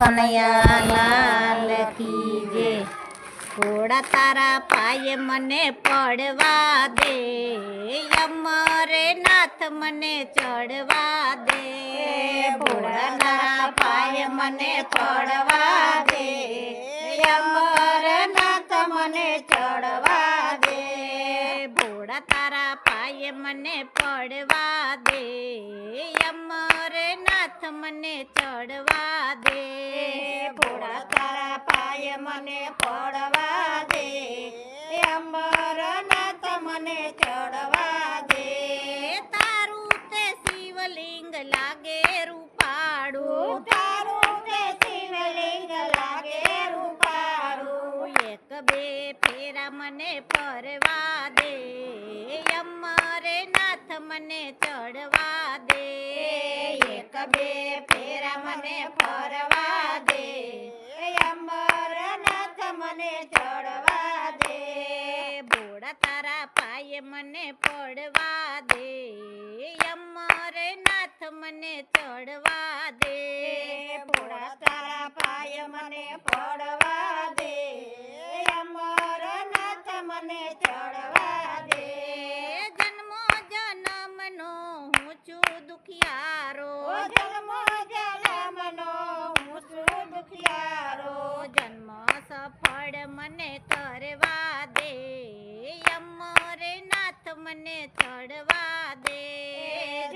કનૈયા લાલ કી જય। ઘોડા તારા પાયે મને પડવા દે, અમરે નાથ મને ચડવા દે। ઘોડા તારા પાયે મને પડવા દે, અમર નાથ મને ચડવા દે। ઘોડા તારા પાયે મને પડવા દે, અમર નાથ મને ચડવા દે। ઘોડા તારા પાયે મને પડવા દે, અમર નાથ મને ચડવા દે। તારું તે શિવલિંગ લાગે રૂપાળું, તારું તે શિવલિંગ લાગે રૂપાળું। એક બે ફેરા મને ફરવા દે, અમરે નાથ મને ચડવા દે। એક બે ફેરા મને ફરવા દે, અમર નાથ મને ચડવા દે। ઘોડા તારા પાયે મને પડવા દે, અમર નાથ મને ચડવા દે। ઘોડા તારા પાયે મને પડવા દે, અમર નાથ મને ચડવા દે। જન્મો જન્મનો હું છું દુખિયારો, જન્મો જન્મનો હું છું દુખિયારો। જન્મ સફળ મને કરવા દે, અમરે નાથ મને ચડવા દે।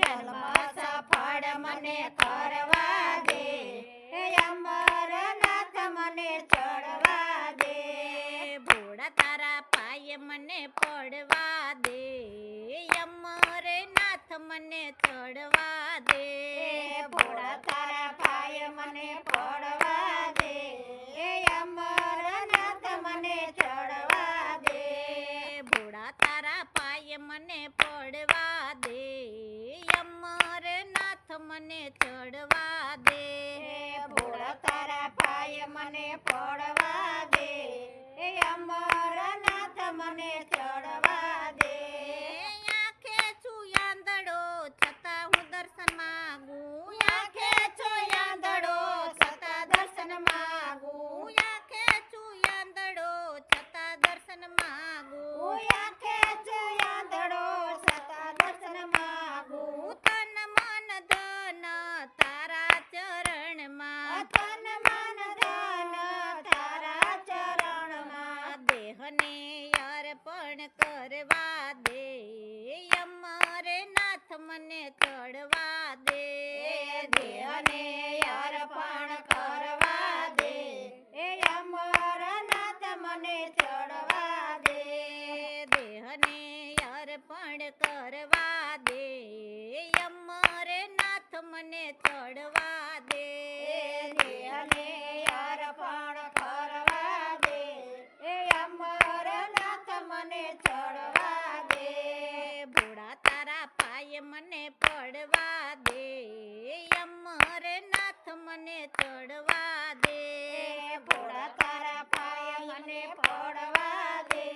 જન્મ સફળ મને કરવા દે, અમર નાથ મને ચડવા દે। ઘોડા તારા પાયે મને પડવા દે, અમરે નાથ મને ચડવા દે। ઘોડા તારા પાયે મને પડવા દે, અમર નાથ મને ચડવા દે। ઘોડા તારા પાયે મને પડવા દે, અમર નાથ મને ચડવા દે। ઘોડા તારા પાયે મને પડવા દે, અમર નાથ મને ચડવા દે। આંખે છું આંધળો છતાં હું દર્શન માંગું, આંખે છું આંધળો છતાં દર્શન માંગું। આંખે છું આંધળો છતાં દર્શન માંગું, આંખે છું આંધળો છતાં દર્શન માંગું। તન મન ધન તારા ચરણમાં, તન મન ધન તારા ચરણમાં। દેહને અર્પણ કરવા દે, અમરે નાથ મને ચડવા દે। દેહને અર્પણ કરવા દે, અમર નાથ મને ચડવા દે। દેહને અર્પણ કરવા દે, અમરે નાથ મને ચડવા દે। દેહને અર્પણ કરવા દે, અમર નાથ મને ચડવા દે। ઘોડા તારા પાયે મને પડવા દે, અમર નાથ મને ચડવા દે। ઘોડા તારા પાયે મને પડવા દે,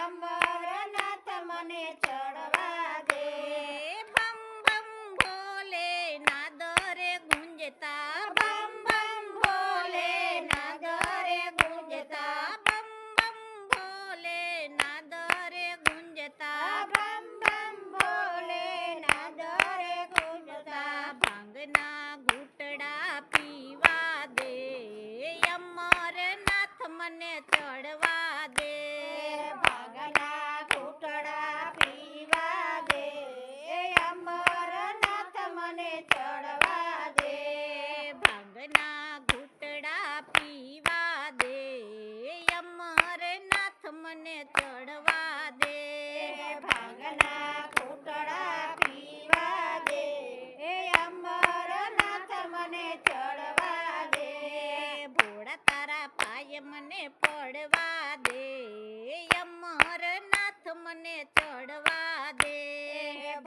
અમર નાથ મને ચડવા દે। બમ બમ ભોલે નાદરે ગુંજતા, બમ બમ ભોલે નાદરે ગુંજતા। બમ બમ ભોલે નાદરે ગુંજતા, બમ બમ ભોલે નાદરે ગુંજતા। ભાંગના ઘૂંટડા પીવા દે, અમર નાથ મને ચડવા દે। ભાંગના ઘૂંટડા પીવા દે, અમર નાથ મને ચડવા દે। ભાંગના ઘૂંટડા પીવા દે, અમર નાથ મને ચડવા દે। ભાંગના ઘૂંટડા પીવા દે, અમર નાથ મને ચડવા દે। ઘોડા તારા પાયે મને પડવા દે, અમર નાથ મને ચડવા દે।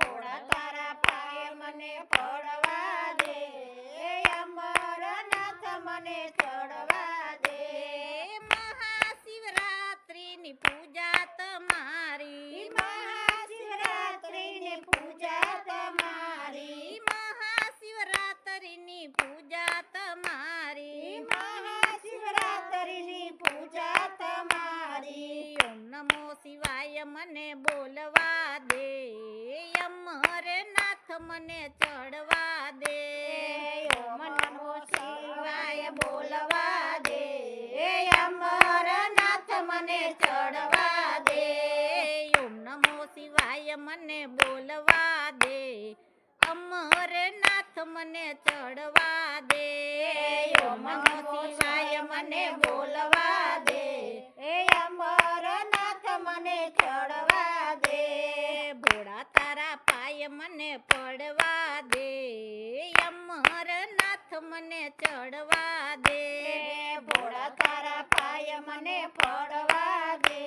ઘોડા તારા પાયે મને પડવા દે, અમર નાથ મને ચડવા દે। મહાશિવરાત્રિની પૂજા તમારી, મહાશિવરાત્રિની પૂજા તમારી। મહાશિવરાત્રિની પૂજા તમારી, ચડવા દે ભોળા તારા પાય મને પડવા દે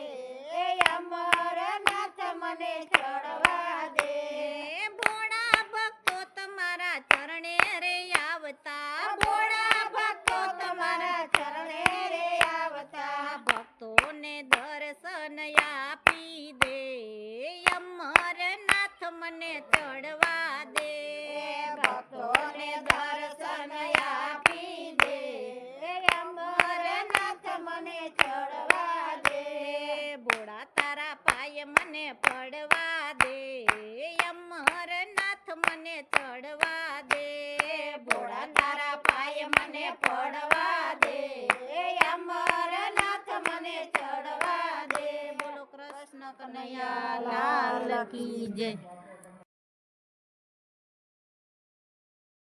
અમરનાથ મને ચડવા દે ભોળા ભક્તો તમારા ચરણે રે આવતા ભોળા ભક્તો તમારા ચરણે રે આવતા ભક્તોને દર્શન આપી દે અમરનાથ મને ચડવા દે ભક્તોને દર્શન આપી દે અમરનાથ મને ચડવા દે ભોળા તારા પાય મને પડવા દે અમરનાથ મને ચડવા દે ભોળા તારા પાય મને પડવા દે અમરનાથ મને ચડવા દે બોલો કૃષ્ણ કનૈયા લાલ કી જય